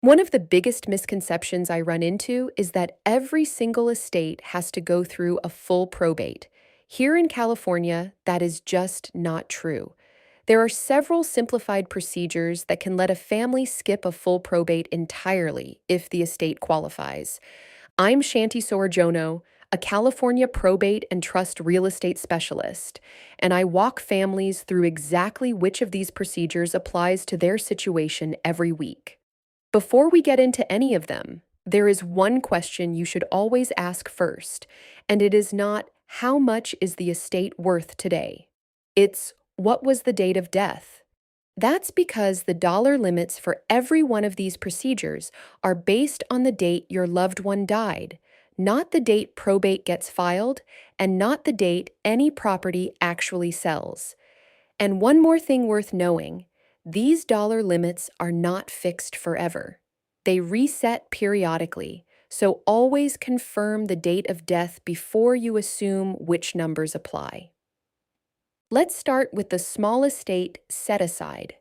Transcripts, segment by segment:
One of the biggest misconceptions I run into is that every single estate has to go through a full probate. Here in California, that is just not true. There are several simplified procedures that can let a family skip a full probate entirely if the estate qualifies. I'm Shanty Soerjono, a California probate and trust real estate specialist, and I walk families through exactly which of these procedures applies to their situation every week. Before we get into any of them, there is one question you should always ask first, and it is not, how much is the estate worth today? It's, what was the date of death? That's because the dollar limits for every one of these procedures are based on the date your loved one died, not the date probate gets filed, and not the date any property actually sells. And one more thing worth knowing, these dollar limits are not fixed forever. They reset periodically, so always confirm the date of death before you assume which numbers apply. Let's start with the small estate set-aside.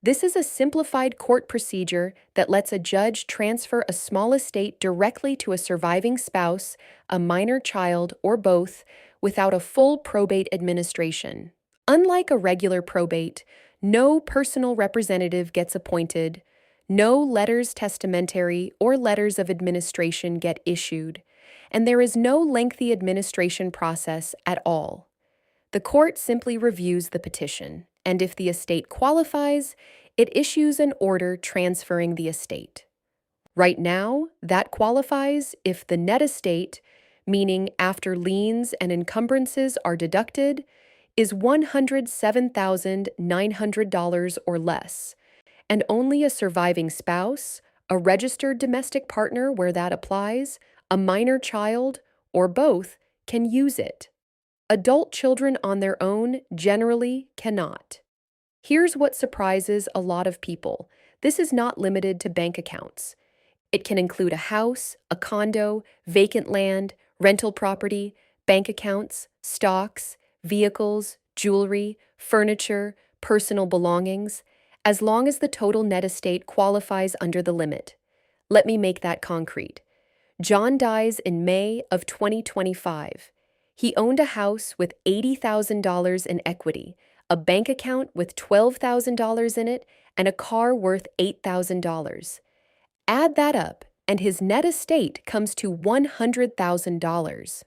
This is a simplified court procedure that lets a judge transfer a small estate directly to a surviving spouse, a minor child, or both, without a full probate administration. Unlike a regular probate, no personal representative gets appointed, no letters testamentary or letters of administration get issued, and there is no lengthy administration process at all. The court simply reviews the petition, and if the estate qualifies, it issues an order transferring the estate. Right now, that qualifies if the net estate, meaning after liens and encumbrances are deducted, is $107,900 or less, and only a surviving spouse, a registered domestic partner where that applies, a minor child, or both can use it. Adult children on their own generally cannot. Here's what surprises a lot of people. This is not limited to bank accounts. It can include a house, a condo, vacant land, rental property, bank accounts, stocks, vehicles, jewelry, furniture, personal belongings, as long as the total net estate qualifies under the limit. Let me make that concrete. John dies in May of 2025. He owned a house with $80,000 in equity, a bank account with $12,000 in it, and a car worth $8,000. Add that up, and his net estate comes to $100,000.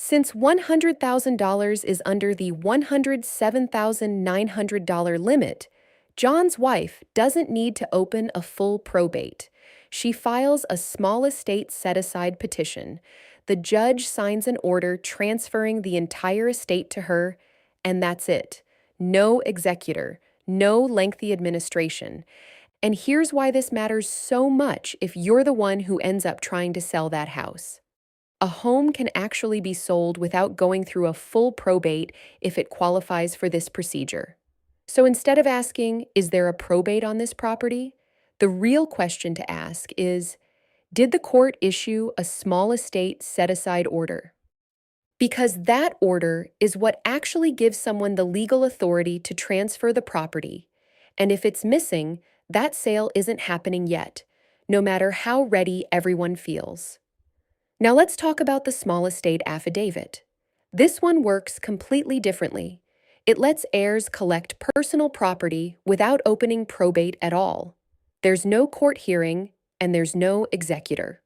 Since $100,000 is under the $107,900 limit, John's wife doesn't need to open a full probate. She files a small estate set-aside petition. The judge signs an order transferring the entire estate to her, and that's it. No executor, no lengthy administration. And here's why this matters so much if you're the one who ends up trying to sell that house. A home can actually be sold without going through a full probate if it qualifies for this procedure. So instead of asking, is there a probate on this property? The real question to ask is, did the court issue a small estate set-aside order? Because that order is what actually gives someone the legal authority to transfer the property, and if it's missing, that sale isn't happening yet, no matter how ready everyone feels. Now let's talk about the small estate affidavit. This one works completely differently. It lets heirs collect personal property without opening probate at all. There's no court hearing, and there's no executor.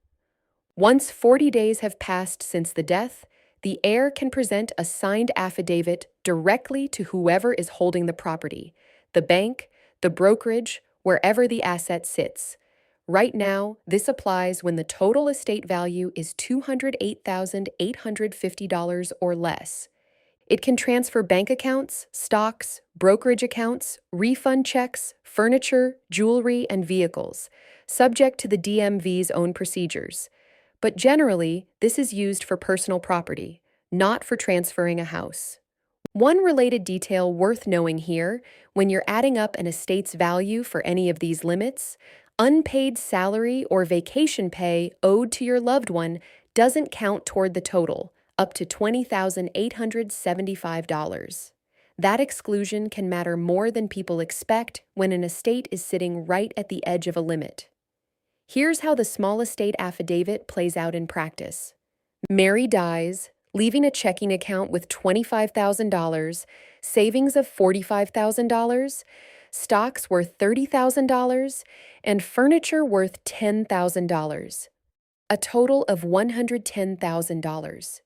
Once 40 days have passed since the death, the heir can present a signed affidavit directly to whoever is holding the property, the bank, the brokerage, wherever the asset sits. Right now, this applies when the total estate value is $208,850 or less. It can transfer bank accounts, stocks, brokerage accounts, refund checks, furniture, jewelry, and vehicles, subject to the DMV's own procedures. But generally, this is used for personal property, not for transferring a house. One related detail worth knowing here, when you're adding up an estate's value for any of these limits, unpaid salary or vacation pay owed to your loved one doesn't count toward the total, up to $20,875. That exclusion can matter more than people expect when an estate is sitting right at the edge of a limit. Here's how the small estate affidavit plays out in practice. Mary dies, leaving a checking account with $25,000, savings of $45,000, stocks worth $30,000, and furniture worth $10,000, a total of $110,000.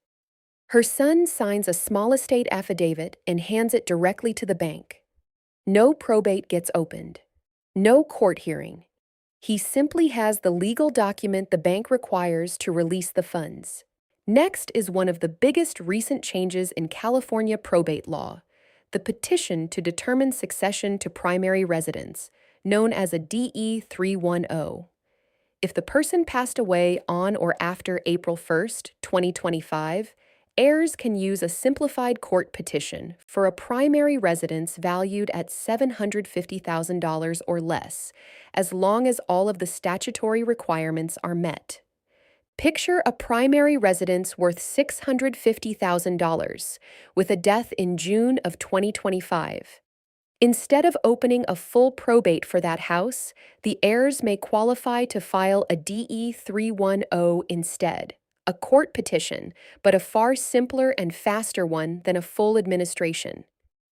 Her son signs a small estate affidavit and hands it directly to the bank. No probate gets opened. No court hearing. He simply has the legal document the bank requires to release the funds. Next is one of the biggest recent changes in California probate law, the petition to determine succession to primary residence, known as a DE 310. If the person passed away on or after April 1st, 2025, heirs can use a simplified court petition for a primary residence valued at $750,000 or less, as long as all of the statutory requirements are met. Picture a primary residence worth $650,000 with a death in June of 2025. Instead of opening a full probate for that house, the heirs may qualify to file a DE 310 instead, a court petition, but a far simpler and faster one than a full administration.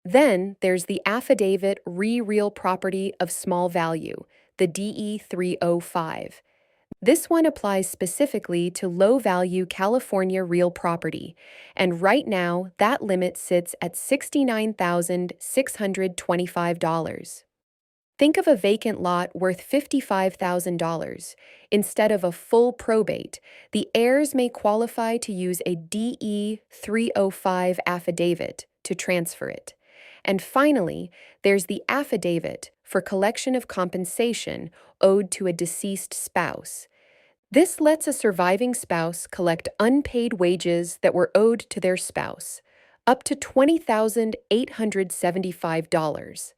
Then there's the Affidavit Real Property of Small Value, the DE 305. This one applies specifically to low-value California real property, and right now that limit sits at $69,625. Think of a vacant lot worth $55,000. Instead of a full probate, the heirs may qualify to use a DE 305 affidavit to transfer it. And finally, there's the affidavit for collection of compensation owed to a deceased spouse. This lets a surviving spouse collect unpaid wages that were owed to their spouse, up to $20,875.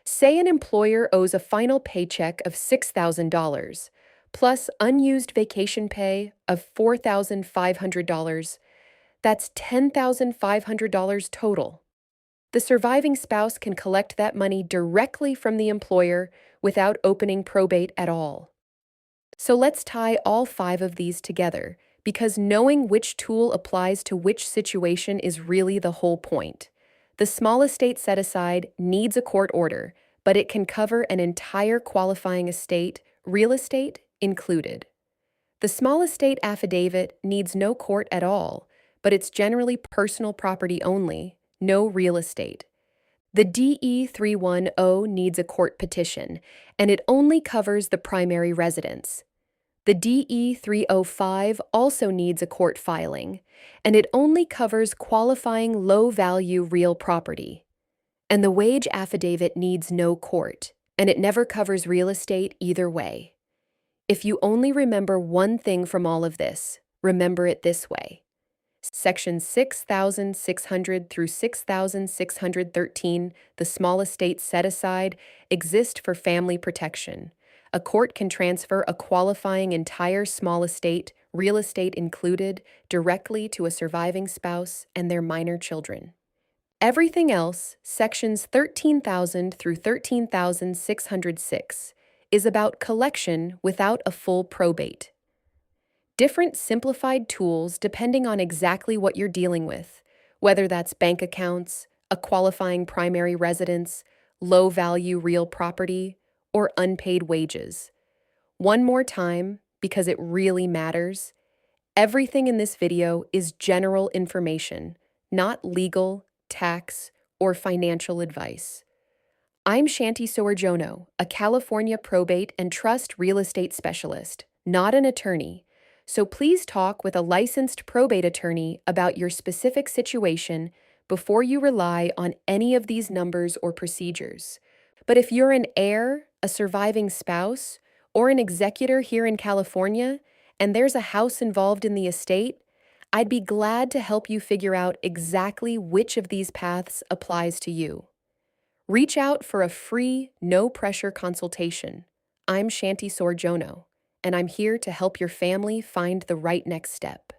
Say an employer owes a final paycheck of $6,000, plus unused vacation pay of $4,500. That's $10,500 total. The surviving spouse can collect that money directly from the employer without opening probate at all. So let's tie all 5 of these together, because knowing which tool applies to which situation is really the whole point. The small estate set-aside needs a court order, but it can cover an entire qualifying estate, real estate included. The small estate affidavit needs no court at all, but it's generally personal property only, no real estate. The DE 310 needs a court petition, and it only covers the primary residence. The DE 305 also needs a court filing, and it only covers qualifying low-value real property. And the wage affidavit needs no court, and it never covers real estate either way. If you only remember one thing from all of this, remember it this way. Sections 6,600 through 6,613, the small estate set-aside, exist for family protection. A court can transfer a qualifying entire small estate, real estate included, directly to a surviving spouse and their minor children. Everything else, sections 13,000 through 13,606, is about collection without a full probate. Different simplified tools depending on exactly what you're dealing with, whether that's bank accounts, a qualifying primary residence, low-value real property, or unpaid wages. One more time, because it really matters, everything in this video is general information, not legal, tax, or financial advice. I'm Shanty Soerjono, a California probate and trust real estate specialist, not an attorney. So please talk with a licensed probate attorney about your specific situation before you rely on any of these numbers or procedures. But if you're an heir, a surviving spouse, or an executor here in California, and there's a house involved in the estate, I'd be glad to help you figure out exactly which of these paths applies to you. Reach out for a free, no-pressure consultation. I'm Shanty Soerjono, and I'm here to help your family find the right next step.